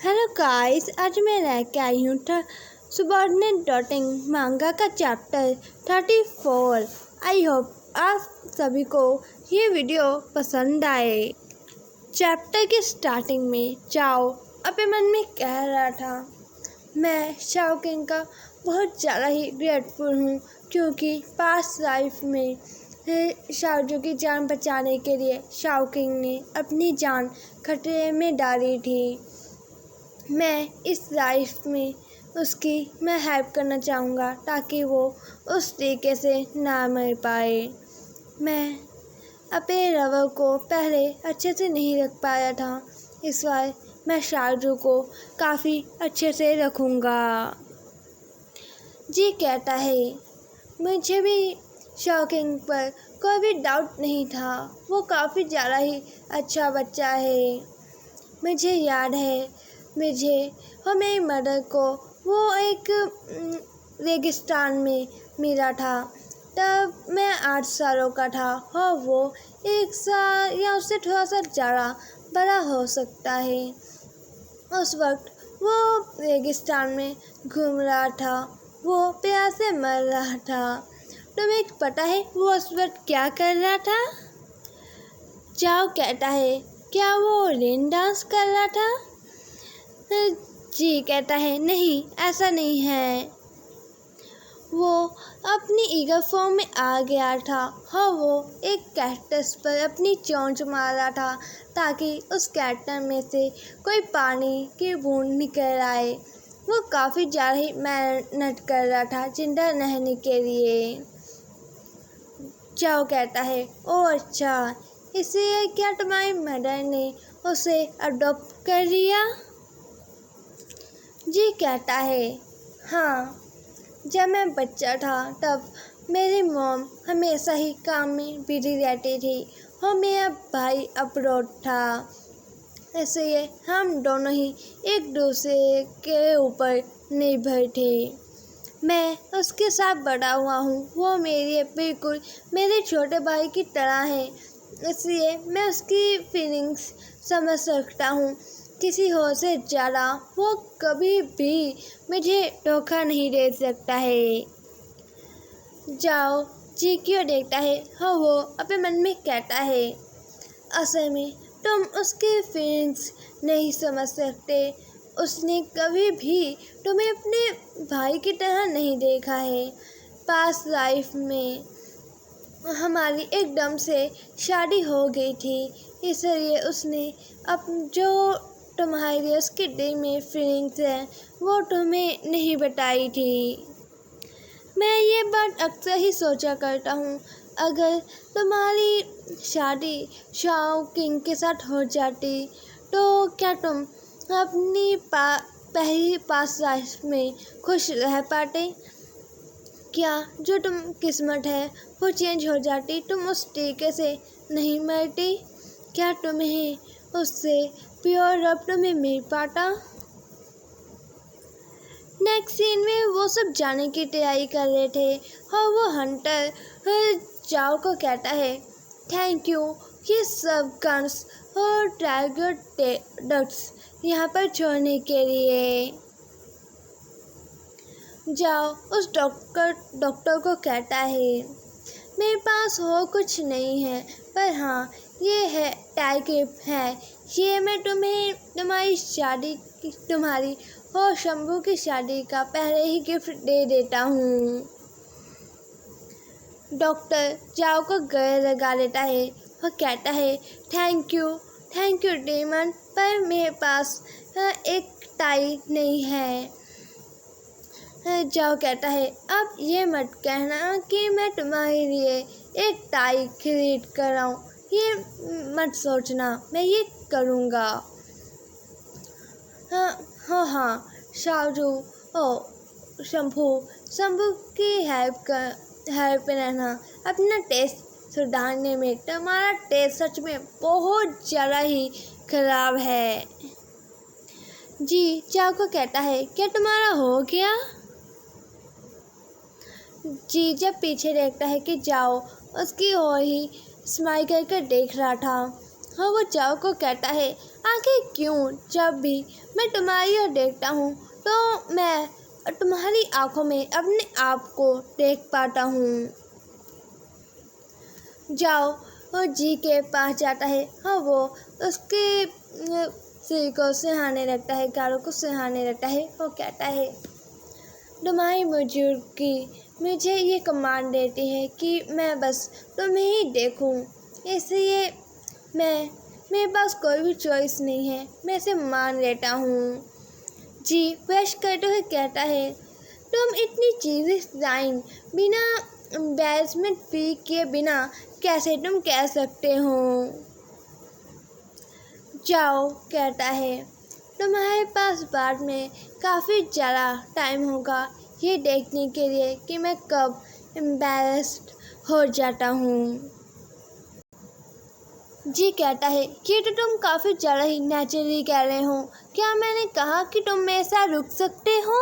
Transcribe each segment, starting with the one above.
Hello guys, आज मैं लेके आई हूँ सबॉर्डिनेट डॉटिंग मांगा का चैप्टर 34। आई होप आप सभी को ये वीडियो पसंद आए। चैप्टर के स्टार्टिंग में चाओ अपने मन में कह रहा था, मैं शाओ किंग का बहुत ज़्यादा ही ग्रेटफुल हूँ क्योंकि पास्ट लाइफ में शाओजू की जान बचाने के लिए शाओ किंग ने अपनी जान खतरे में डाली थी। मैं इस लाइफ में उसकी मैं हेल्प करना चाहूँगा ताकि वो उस तरीके से ना मर पाए। मैं अपने रवो को पहले अच्छे से नहीं रख पाया था, इस बार मैं शाओजू को काफ़ी अच्छे से रखूँगा। जी कहता है, मुझे भी शाओ किंग पर कोई भी डाउट नहीं था, वो काफ़ी ज़्यादा ही अच्छा बच्चा है। मुझे याद है मुझे और मेरी मदर को वो एक रेगिस्तान में मिला था, तब मैं 8 सालों का था और वो 1 साल या उससे थोड़ा सा ज़्यादा बड़ा हो सकता है। उस वक्त वो रेगिस्तान में घूम रहा था, वो प्यास से मर रहा था। तुम्हें पता है वो उस वक्त क्या कर रहा था? चाओ कहता है, क्या वो रेन डांस कर रहा था? जी कहता है, नहीं ऐसा नहीं है, वो अपनी ईगल फॉर्म में आ गया था और वो एक कैक्टस पर अपनी चोंच मार रहा था ताकि उस कैक्टस में से कोई पानी की बूंद निकल आए। वो काफ़ी ज़्यादा ही मेहनत कर रहा था जिंदा रहने के लिए। चाओ कहता है, ओह अच्छा, इसलिए क्या तुम्हारी मदर ने उसे अडॉप्ट कर लिया? जी कहता है, हाँ, जब मैं बच्चा था तब मेरी मॉम हमेशा ही काम में बिजी रहती थी और मेरा भाई अब्रॉड था, इसलिए हम दोनों ही एक दूसरे के ऊपर निर्भर थे। मैं उसके साथ बड़ा हुआ हूँ, वो बिल्कुल मेरे छोटे भाई की तरह है, इसलिए मैं उसकी फीलिंग्स समझ सकता हूँ। किसी और से ज़्यादा वो कभी भी मुझे धोखा नहीं दे सकता है। जाओ जी क्यों देखता है और वो अपने मन में कहता है, असल में तुम उसकी फीलिंग्स नहीं समझ सकते, उसने कभी भी तुम्हें अपने भाई की तरह नहीं देखा है। पास्ट लाइफ में हमारी एकदम से शादी हो गई थी, इसलिए उसने जो तुम्हारी उसके दिल में फीलिंग्स है वो तुम्हें नहीं बताई थी। मैं ये बात अक्सर ही सोचा करता हूँ, अगर तुम्हारी शादी शाओ किंग के साथ हो जाती तो क्या तुम अपनी पहली पास्ट लाइफ में खुश रह पाते? क्या जो तुम किस्मत है वो चेंज हो जाती, तुम उस तरीके से नहीं मरती? क्या तुम्हें उससे प्योर रब तुम्हें मिल पाता? नेक्स्ट सीन में वो सब जाने की तैयारी कर रहे थे और वो हंटर चाओ को कहता है, थैंक यू ये सब गन्स और टाइगर डक्स यहाँ पर छोड़ने के लिए। जाओ उस डॉक्टर को कहता है, मेरे पास हो कुछ नहीं है, पर हाँ ये है टाइगर है, ये मैं तुम्हें तुम्हारी और शंभू की शादी का पहले ही गिफ्ट दे देता हूँ। डॉक्टर जाओ को गले लगा लेता है और कहता है, थैंक यू डेमन, पर मेरे पास एक टाई नहीं है। जाओ कहता है, अब ये मत कहना कि मैं तुम्हारे लिए एक टाई खरीद कर आऊँ, ये मत सोचना, मैं ये करूँगा। हाँ शाओजू और शंभू की हेल्प में रहना, अपना टेस्ट सुधारने में। तुम्हारा टेस्ट सच में बहुत ज़्यादा ही खराब है। जी चाओ को कहता है, क्या तुम्हारा हो गया? जी जब पीछे देखता है कि जाओ उसकी ओर ही स्माइल करके देख रहा था और वो चाओ को कहता है, आखिर क्यों जब भी मैं तुम्हारी ओर देखता हूँ तो मैं तुम्हारी आंखों में अपने आप को देख पाता हूँ। जाओ वो जी के पास जाता है और वो उसके सिर को सहलाने लगता है, गालों को सहलाने लगता है। वो कहता है, तुम्हारी बुजुर्गी मुझे ये कमांड देती है कि मैं बस तुम्हें ही देखूं, इसलिए मेरे पास कोई भी चॉइस नहीं है, मैं इसे मान लेता हूँ। जी ब्रश करते हुए कहता है, तुम इतनी चीज़ें लाइन बिना एम्बैरेसमेंट फील किए बिना कैसे तुम कह सकते हो। जाओ कहता है, तुम्हारे पास बाद में काफ़ी ज़्यादा टाइम होगा ये देखने के लिए कि मैं कब एम्बैरेस्ड हो जाता हूँ। जी कहता है, ये तो तुम काफ़ी ज़्यादा ही नेचुरली कह रहे हो, क्या मैंने कहा कि तुम मेरे साथ रुक सकते हो।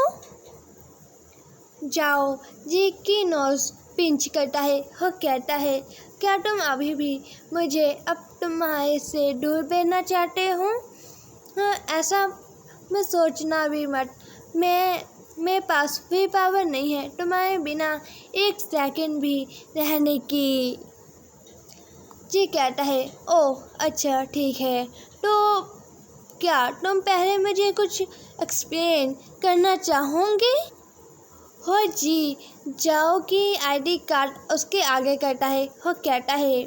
जाओ जी की नोज़ पिंच करता है और कहता है, क्या तुम अभी भी मुझे अब तुम्हारे से दूर भेजना चाहते हो। हाँ, ऐसा मैं सोचना भी मत, मेरे पास भी पावर नहीं है तुम्हारे बिना एक सेकंड भी रहने की। जी कहता है, ओह अच्छा ठीक है, तो क्या तुम पहले मुझे कुछ एक्सप्लेन करना चाहोगे। हो जी जाओ की आईडी कार्ड उसके आगे करता है और कहता है,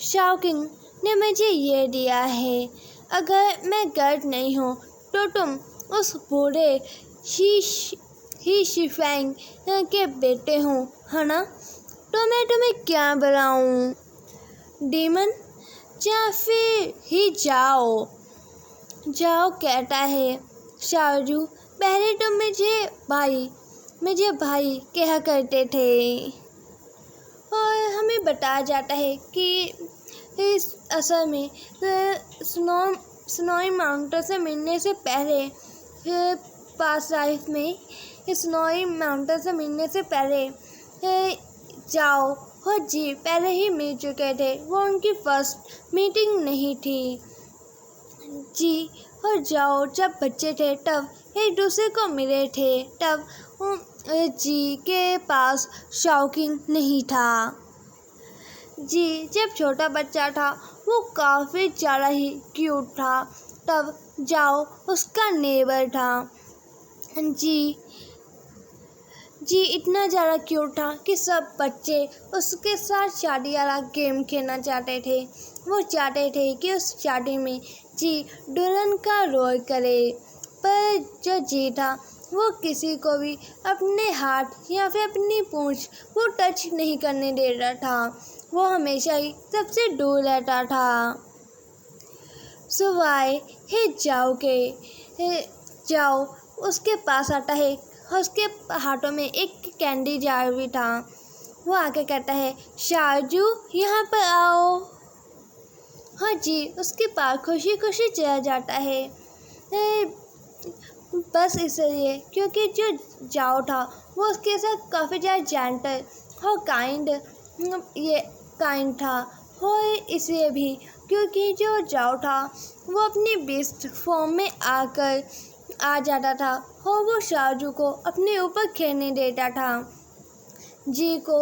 शाओकिंग ने मुझे ये दिया है, अगर मैं गर्द नहीं हूँ तो तुम उस बूढ़े ही शिफैंग के बेटे हो, है ना। तो मैं तुम्हें क्या बुलाऊँ, डीमन या फिर ही जाओ। जाओ कहता है, शाओजू पहले तुम मुझे भाई कहा करते थे। और हमें बताया जाता है कि इस असल में स्नोई माउंटेन से मिलने से पहले पास लाइफ में स्नोई माउंटेन से मिलने से पहले जाओ और जी पहले ही मिल चुके थे, वो उनकी फर्स्ट मीटिंग नहीं थी। जी और जाओ जब बच्चे थे तब एक दूसरे को मिले थे, तब जी के पास शाओकिंग नहीं था। जी जब छोटा बच्चा था वो काफ़ी ज़्यादा ही क्यूट था, तब जाओ उसका नेबर था। जी इतना ज़्यादा क्यूट था कि सब बच्चे उसके साथ शादी वाला गेम खेलना चाहते थे। वो चाहते थे कि उस शादी में जी दुल्हन का रोल करे, पर जो जी था वो किसी को भी अपने हाथ या फिर अपनी पूंछ वो टच नहीं करने दे रहा था, वो हमेशा ही सबसे दूर रहता था। सुवाई हे जाओ उसके पास आता है, उसके हाथों में एक कैंडी जार भी था। वो आके कहता है, शाजू यहाँ पर आओ। हाँ जी उसके पास खुशी खुशी चला जाता है, बस इसलिए क्योंकि जो जाओ था वो उसके साथ काफ़ी ज़्यादा जेंटल और काइंड था, और इसलिए भी क्योंकि जो जाओ था वो अपनी बेस्ट फॉर्म में आ जाता था और वो शाजू को अपने ऊपर खेलने देता था। जी को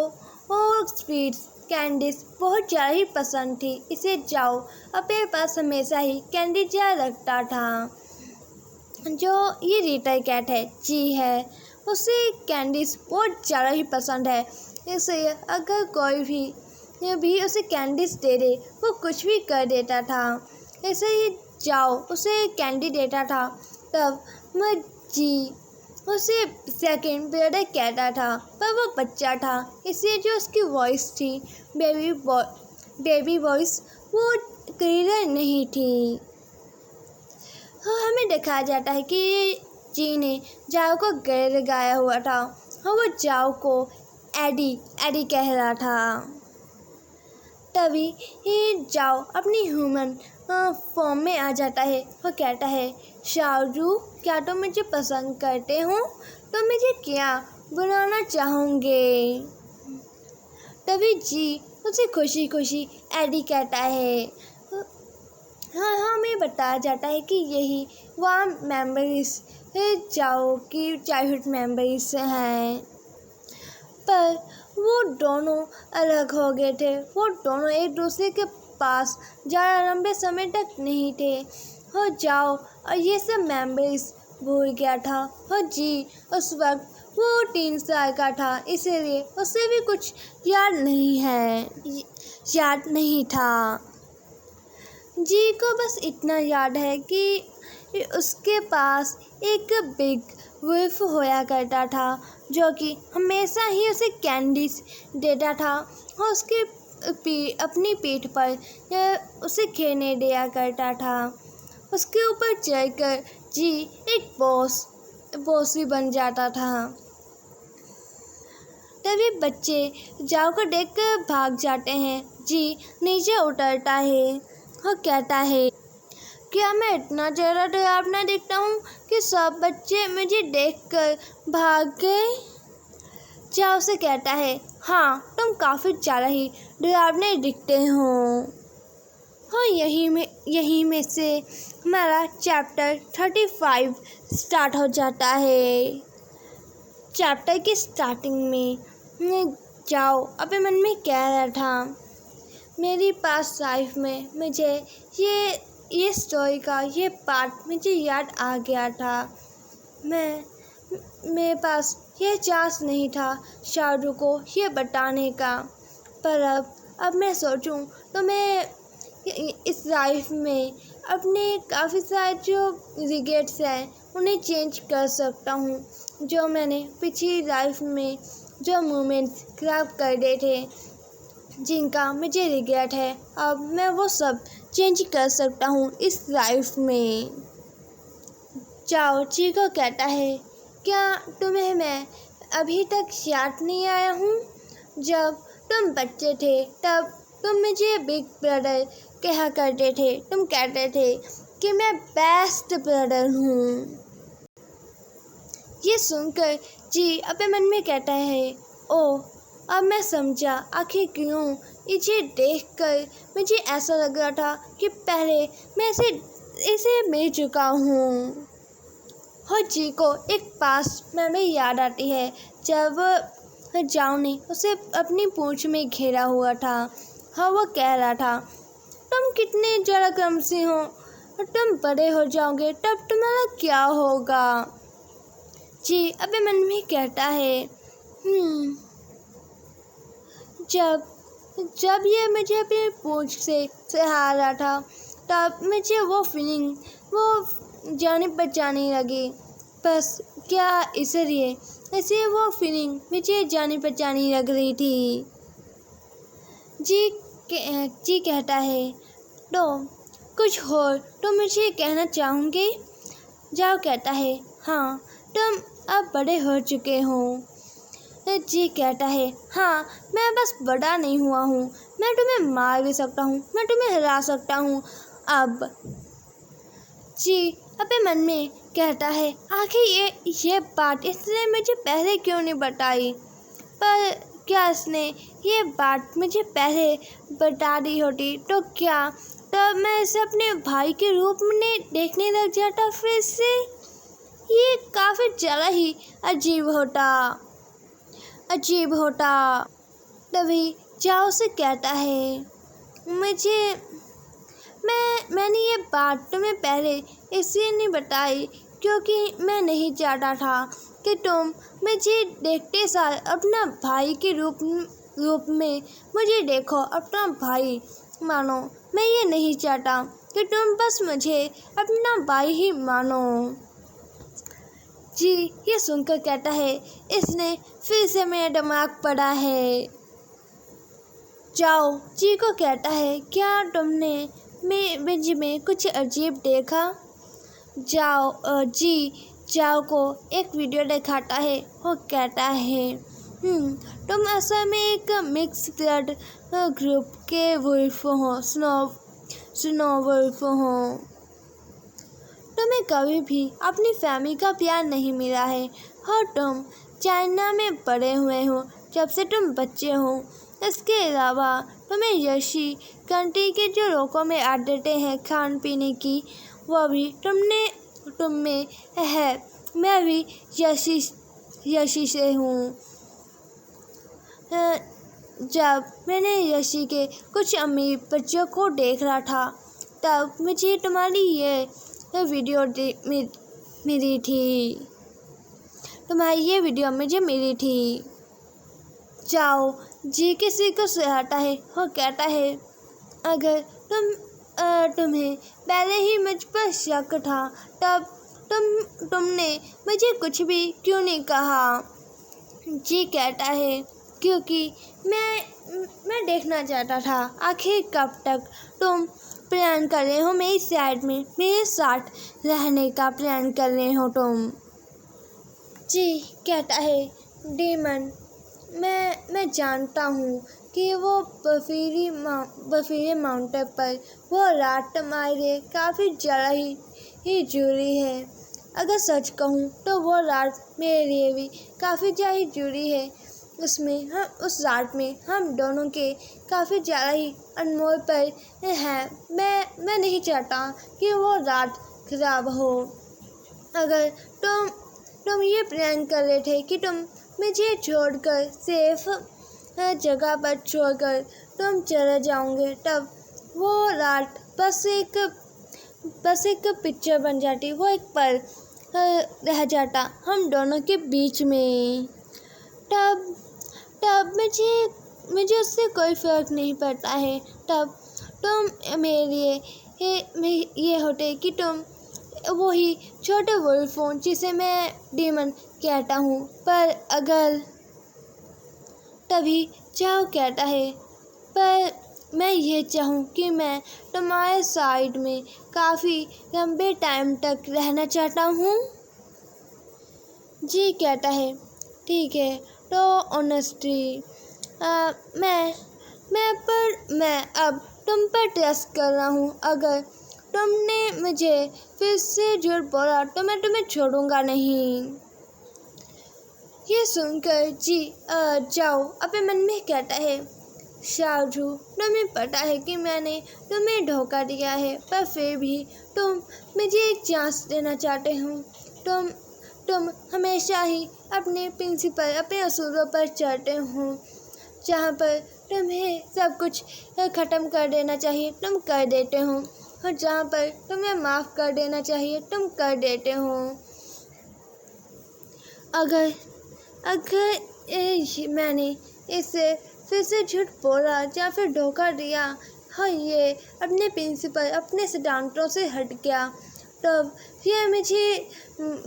और स्वीट्स कैंडीज बहुत ज़्यादा ही पसंद थी, इसे जाओ अपने पास हमेशा ही कैंडी ज़्यादा रखता था। जो ये रीटा कैट है जी है, उसे कैंडीज बहुत ज़्यादा ही पसंद है, इसलिए अगर कोई भी उसे कैंडीज दे दे वो कुछ भी कर देता था। ऐसे ही जाओ उसे कैंडी देता था, तब मैं जी उसे सेकंड ब्रदर कहता था, पर वो बच्चा था इसलिए जो उसकी वॉइस थी बेबी वॉइस वो क्लियर नहीं थी। हाँ हमें दिखाया जाता है कि जी ने जाओ को गैर लगाया हुआ था और वो जाओ को एडी कह रहा था। तभी ये जाओ अपनी ह्यूमन फॉर्म में आ जाता है और कहता है, शाओजू क्या तुम मुझे पसंद करते हो, तो मुझे क्या बुलाना चाहोगे। तभी जी उसे खुशी खुशी एडी कहता है। हाँ, हमें बताया जाता है कि यही वह मेमोरीज जाओ की चाइल्डहुड मेमोरीज हैं। पर वो दोनों अलग हो गए थे। वो दोनों एक दूसरे के पास ज़्यादा लंबे समय तक नहीं थे। हो जाओ और ये सब मेमोरीज भूल गया था। हो जी उस वक्त वो 3 साल का था, इसीलिए उसे भी कुछ याद नहीं है, याद नहीं था। जी को बस इतना याद है कि उसके पास एक बिग वुल्फ होया करता था जो कि हमेशा ही उसे कैंडीज देता था और उसके अपनी पीठ पर उसे खेलने दिया करता था। उसके ऊपर चढ़कर जी एक बॉस भी बन जाता था। तभी बच्चे जाओ को देखकर भाग जाते हैं। जी नीचे उतरता है और कहता है, क्या मैं इतना ज़्यादा डरावना दिखता हूँ कि सब बच्चे मुझे देखकर भाग गए? जाओ से कहता है, हाँ तुम काफ़ी ज़्यादा ही डरावने दिखते हो। हाँ यहीं में से हमारा चैप्टर 35 स्टार्ट हो जाता है। चैप्टर की स्टार्टिंग में जाओ अपने मन में कह रहा था, मेरी पास लाइफ में मुझे ये स्टोरी का ये पार्ट मुझे याद आ गया था। मेरे पास ये चांस नहीं था शाहरुख को ये बताने का, पर अब मैं सोचूं तो मैं इस लाइफ में अपने काफ़ी सारे जो रिग्रेट्स हैं उन्हें चेंज कर सकता हूँ। जो मैंने पिछली लाइफ में जो मोमेंट्स खराब कर दिए थे, जिनका मुझे रिग्रेट है, अब मैं वो सब चेंज कर सकता हूँ इस लाइफ में। जाओ चीको कहता है, क्या तुम्हें मैं अभी तक याद नहीं आया हूँ? जब तुम बच्चे थे तब तुम मुझे बिग ब्रदर कहा करते थे। तुम कहते थे कि मैं बेस्ट ब्रदर हूँ। ये सुनकर जी अपने मन में कहता है, ओह अब मैं समझा आखिर क्यों इसे देखकर मुझे ऐसा लग रहा था कि पहले मैं इसे मिल चुका हूँ। और जी को एक पास में याद आती है जब जाओ ने उसे अपनी पूंछ में घेरा हुआ था। हाँ वो कह रहा था, तुम कितने ज़्यादा कमसी हो और तुम बड़े हो जाओगे तब तुम्हारा क्या होगा? जी अपने मन में कहता है, जब ये मुझे अपनी पूंछ से सहा रहा था तब मुझे वो फीलिंग वो जाने पहचाने लगी। बस क्या इसलिए वो फीलिंग मुझे जानी पहचानी लग रही थी। जी कहता है, तो कुछ और तुम मुझे कहना चाहोगे? जाओ कहता है, हाँ तुम अब बड़े हो चुके हो। जी कहता है, हाँ मैं बस बड़ा नहीं हुआ हूँ, मैं तुम्हें मार भी सकता हूँ, मैं तुम्हें हरा सकता हूँ अब। जी अपने मन में कहता है, आखिर ये बात इसने मुझे पहले क्यों नहीं बताई? पर क्या इसने ये बात मुझे पहले बता दी होती तो क्या तब मैं इसे अपने भाई के रूप में देखने लग जाता फिर से? ये काफ़ी ज़्यादा ही अजीब होता। तभी जाओ से कहता है, मैंने ये बात तुम्हें पहले इसलिए नहीं बताई क्योंकि मैं नहीं चाहता था कि तुम मुझे देखते साल अपना भाई के रूप में मुझे देखो, अपना भाई मानो। मैं ये नहीं चाहता कि तुम बस मुझे अपना भाई ही मानो। जी ये सुनकर कहता है, इसने फिर से मेरा दिमाग पड़ा है। जाओ जी को कहता है, क्या तुमने मुझ में कुछ अजीब देखा? जाओ को एक वीडियो दिखाता है। वो कहता है, तुम असल में एक मिक्स ब्लड ग्रुप के वुल्फ हो, स्नो वुल्फ हो। तुम्हें कभी भी अपनी फैमिली का प्यार नहीं मिला है और तुम चाइना में पड़े हुए हो जब से तुम बच्चे हो। इसके अलावा तुम्हें यशी कंट्री के जो लोगों में आदतें हैं खान पीने की, वो भी तुम में है। मैं भी यशी से हूँ। जब मैंने यशी के कुछ अमीर बच्चों को देख रहा था, तब मुझे तुम्हारी ये वीडियो मिली थी। तुम्हारी ये वीडियो मुझे मिली थी। जाओ जी किसी को सुनाता है, वो कहता है, अगर तुम्हें पहले ही मुझ पर शक था, तब तुमने मुझे कुछ भी क्यों नहीं कहा। जी कहता है, क्योंकि मैं देखना चाहता था आखिर कब तक तुम प्लान कर रहे हो मेरी साइड में मेरे साथ रहने का प्लान कर रहे हो तुम। जी कहता है, डीमन, मैं जानता हूँ कि वो बर्फीले माउंटेन पर वो रात तुम्हारे काफ़ी ज़्यादा ही जुड़ी है। अगर सच कहूँ तो वो रात मेरे लिए भी काफ़ी ज़्यादा ही जुड़ी है। उस रात में हम दोनों के काफ़ी ज़्यादा ही अनमोल पल हैं। मैं नहीं चाहता कि वो रात खराब हो। अगर तुम ये प्लान कर रहे थे कि तुम मुझे छोड़कर सेफ जगह पर छोड़कर तुम चले जाओगे, तब वो रात बस एक पिक्चर बन जाती, वो एक पल रह जाता हम दोनों के बीच में। तब मुझे उससे कोई फ़र्क नहीं पड़ता है। तब तुम मेरे लिए ये होते कि तुम वही छोटे वुल्फ हो जिसे मैं डीमन कहता हूँ। पर अगर तभी चाहो कहता है, पर मैं ये चाहूँ कि मैं तुम्हारे साइड में काफ़ी लंबे टाइम तक रहना चाहता हूँ। जी कहता है, ठीक है, तो ऑनेस्टली मैं अब तुम पर ट्रस्ट कर रहा हूँ। अगर तुमने मुझे फिर से झूठ बोला तो मैं तुम्हें छोड़ूंगा नहीं। ये सुनकर जी जाओ अपने मन में कहता है, शाहजू, तुम्हें पता है कि मैंने तुम्हें धोखा दिया है, पर फिर भी तुम मुझे एक चांस देना चाहते हो। तुम हमेशा ही अपने प्रिंसिपल अपने असूलों पर चलते हो। जहाँ पर तुम्हें सब कुछ ख़त्म कर देना चाहिए तुम कर देते हो, और जहाँ पर तुम्हें माफ़ कर देना चाहिए तुम कर देते हो। अगर मैंने इसे फिर से झूठ बोला या फिर धोखा दिया, हाँ, ये अपने प्रिंसिपल अपने सिद्धांतों से हट गया, तब ये मुझे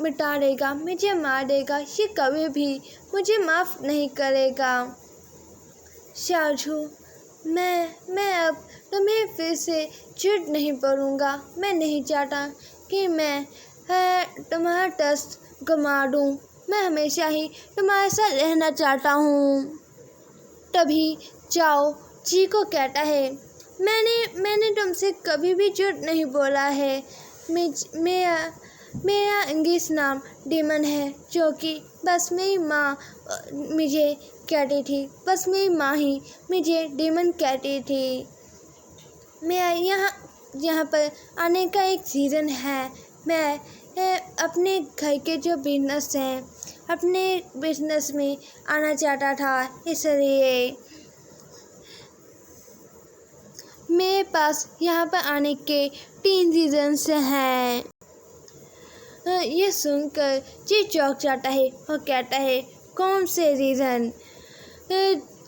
मिटा देगा, मुझे मार देगा, ये कभी भी मुझे माफ़ नहीं करेगा। शाहजू, मैं अब तुम्हें फिर से झूठ नहीं बोलूँगा। मैं नहीं चाहता कि मैं तुम्हारा ट्रस्ट गंवा दूँ। मैं हमेशा ही तुम्हारे साथ रहना चाहता हूँ। तभी चाओ जी को कहता है, मैंने तुमसे कभी भी झूठ नहीं बोला है। मेरा इंग्लिश नाम डीमन है, जो कि बस मेरी माँ मुझे कहती थी, बस मेरी माँ ही मुझे डीमन कहती थी। मेरा यहाँ पर आने का एक रीज़न है। मैं अपने घर के जो बिजनेस हैं, अपने बिजनेस में आना चाहता था, इसलिए मेरे पास यहाँ पर आने के 3 रीज़न्स हैं। ये सुनकर जी चौंक जाता है और कहता है, कौन से रीज़न?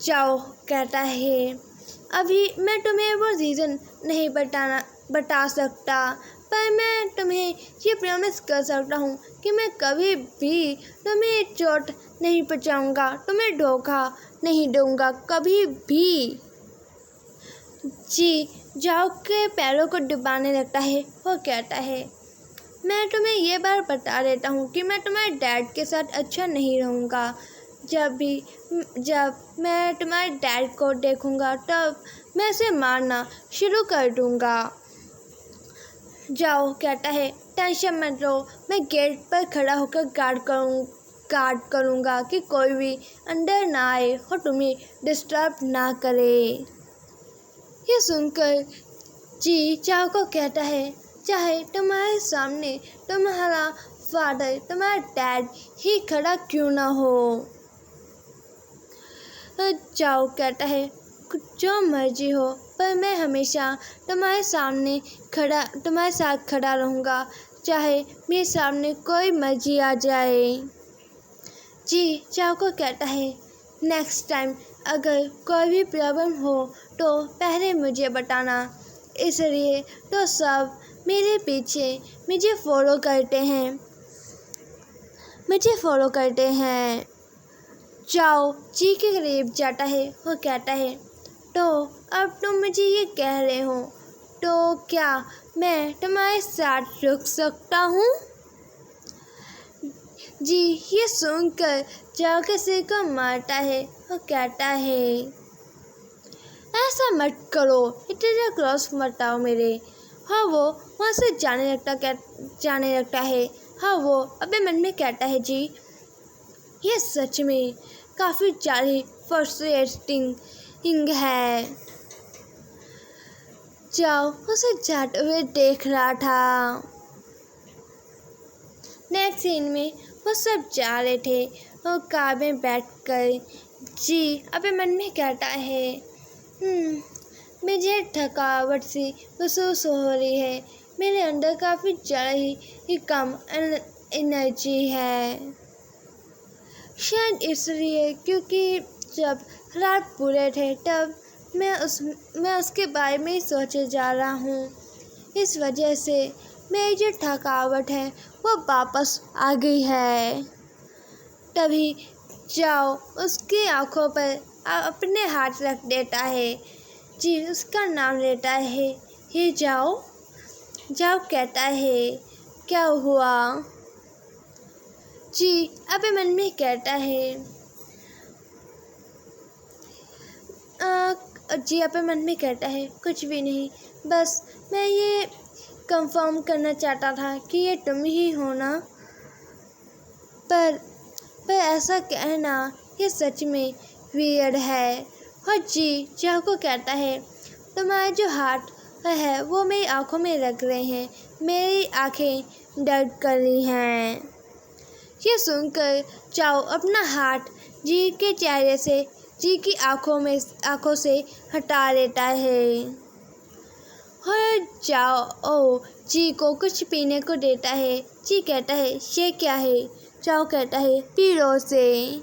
जाओ कहता है, अभी मैं तुम्हें वो रीज़न नहीं बता सकता, पर मैं तुम्हें ये प्रॉमिस कर सकता हूँ कि मैं कभी भी तुम्हें चोट नहीं पहुँचाऊँगा, तुम्हें धोखा नहीं दूँगा, कभी भी। जी जाओ के पैरों को डुबाने लगता है। वो कहता है, मैं तुम्हें ये बार बता देता हूँ कि मैं तुम्हारे डैड के साथ अच्छा नहीं रहूँगा। जब मैं तुम्हारे डैड को देखूँगा, तब मैं उसे मारना शुरू कर दूँगा। जाओ कहता है, टेंशन मत लो, मैं गेट पर खड़ा होकर गार्ड करूँगा कि कोई भी अंदर ना आए और तुम्हें डिस्टर्ब ना करे। ये सुनकर जी चाओ को कहता है, चाहे तुम्हारे सामने तुम्हारा फादर, तुम्हारा डैड ही खड़ा क्यों ना हो। चाओ कहता है, जो मर्जी हो, पर मैं हमेशा तुम्हारे साथ खड़ा रहूँगा, चाहे मेरे सामने कोई मर्जी आ जाए। जी चाओ को कहता है, नेक्स्ट टाइम अगर कोई भी प्रॉब्लम हो तो पहले मुझे बताना। इसलिए तो सब मेरे पीछे मुझे फॉलो करते हैं। चाओ जी के करीब जाता है, वो कहता है, तो अब तुम मुझे ये कह रहे हो, तो क्या मैं तुम्हारे साथ रुक सकता हूँ। जी ये सुनकर चाओ के सिर को मारता है, वो कहता है, ऐसा मत करो, इतना क्लोज मत आओ मेरे। हाँ वो वहाँ से जाने लगता है। हाँ वो अपने मन में कहता है, जी ये सच में काफ़ी ज़्यादा फ्रस्ट्रेटिंग है। चाओ उसे जाते हुए देख रहा था। नेक्स्ट सीन में वो सब जा रहे थे और कार में बैठकर जी अपने मन में कहता है, मुझे थकावट सी महसूस हो रही है, मेरे अंदर काफ़ी ज़्यादा ही कम एनर्जी है। शायद इसलिए क्योंकि जब रात पूरे थे तब मैं उसके बारे में ही सोचे जा रहा हूँ। इस वजह से मेरी जो थकावट है वो वापस आ गई है। तभी जाओ उसकी आँखों पर अपने हाथ रख देता है। जी उसका नाम लेता है, हे जाओ। जाओ कहता है, क्या हुआ। जी अपने मन में कहता है, जी अपने मन में कहता है, कुछ भी नहीं, बस मैं ये कंफर्म करना चाहता था कि ये तुम ही हो ना। पर ऐसा कहना ये सच में वियर्ड है। और जी जाओ को कहता है, तुम्हारे जो हाथ है वो मेरी आँखों में लग रहे हैं, मेरी आँखें दर्द कर रही हैं। ये सुनकर जाओ अपना हाथ जी के चेहरे से जी की आँखों से हटा लेता है और जाओ जी को कुछ पीने को देता है। जी कहता है, ये क्या है। जाओ कहता है, पी लो से।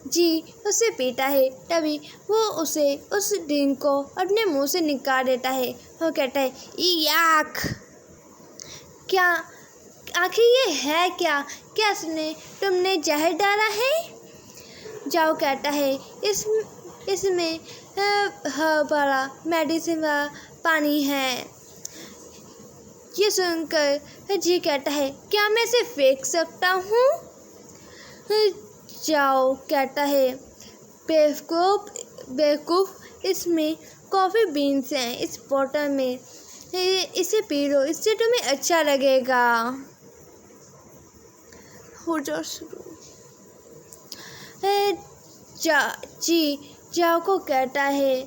जी उसे पीता है। तभी वो उसे उस ड्रिंक को अपने मुंह से निकाल देता है। वो कहता है, याक, क्या आखिर ये है क्या तुमने जहर डाला है। जाओ कहता है, इसमें बड़ा मेडिसिन वाला पानी है। ये सुनकर जी कहता है, क्या मैं इसे फेंक सकता हूँ। जाओ कहता है, बेवकूफ़, इसमें कॉफ़ी बीन्स हैं इस बोतल में, इसे पी लो, इससे तुम्हें अच्छा लगेगा। हो जाओ शुरू। जी जाओ को कहता है,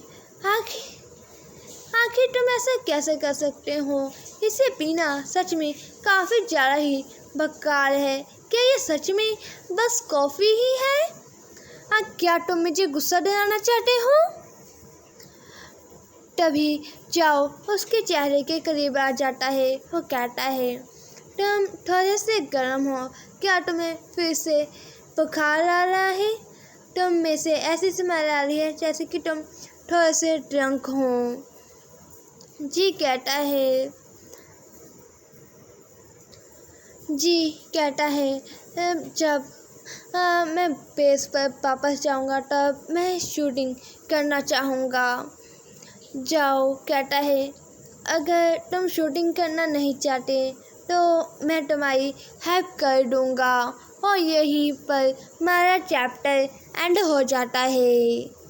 आखिर तुम ऐसा कैसे कर सकते हो, इसे पीना सच में काफ़ी ज़्यादा ही बेकार है। क्या ये सच में बस कॉफ़ी ही है। क्या तुम मुझे गुस्सा दिलाना चाहते हो। तभी जाओ उसके चेहरे के करीब आ जाता है। वो कहता है, तुम थोड़े से गर्म हो, क्या तुम्हें फिर से बुखार आ रहा है। तुम में से ऐसी स्मेल आ रही है जैसे कि तुम थोड़े से ड्रंक हो। जी कहता है, जब मैं बेस पर वापस जाऊंगा तब मैं शूटिंग करना चाहूँगा। जाओ कहता है, अगर तुम शूटिंग करना नहीं चाहते तो मैं तुम्हारी हेल्प कर दूँगा। और यहीं पर हमारा चैप्टर एंड हो जाता है।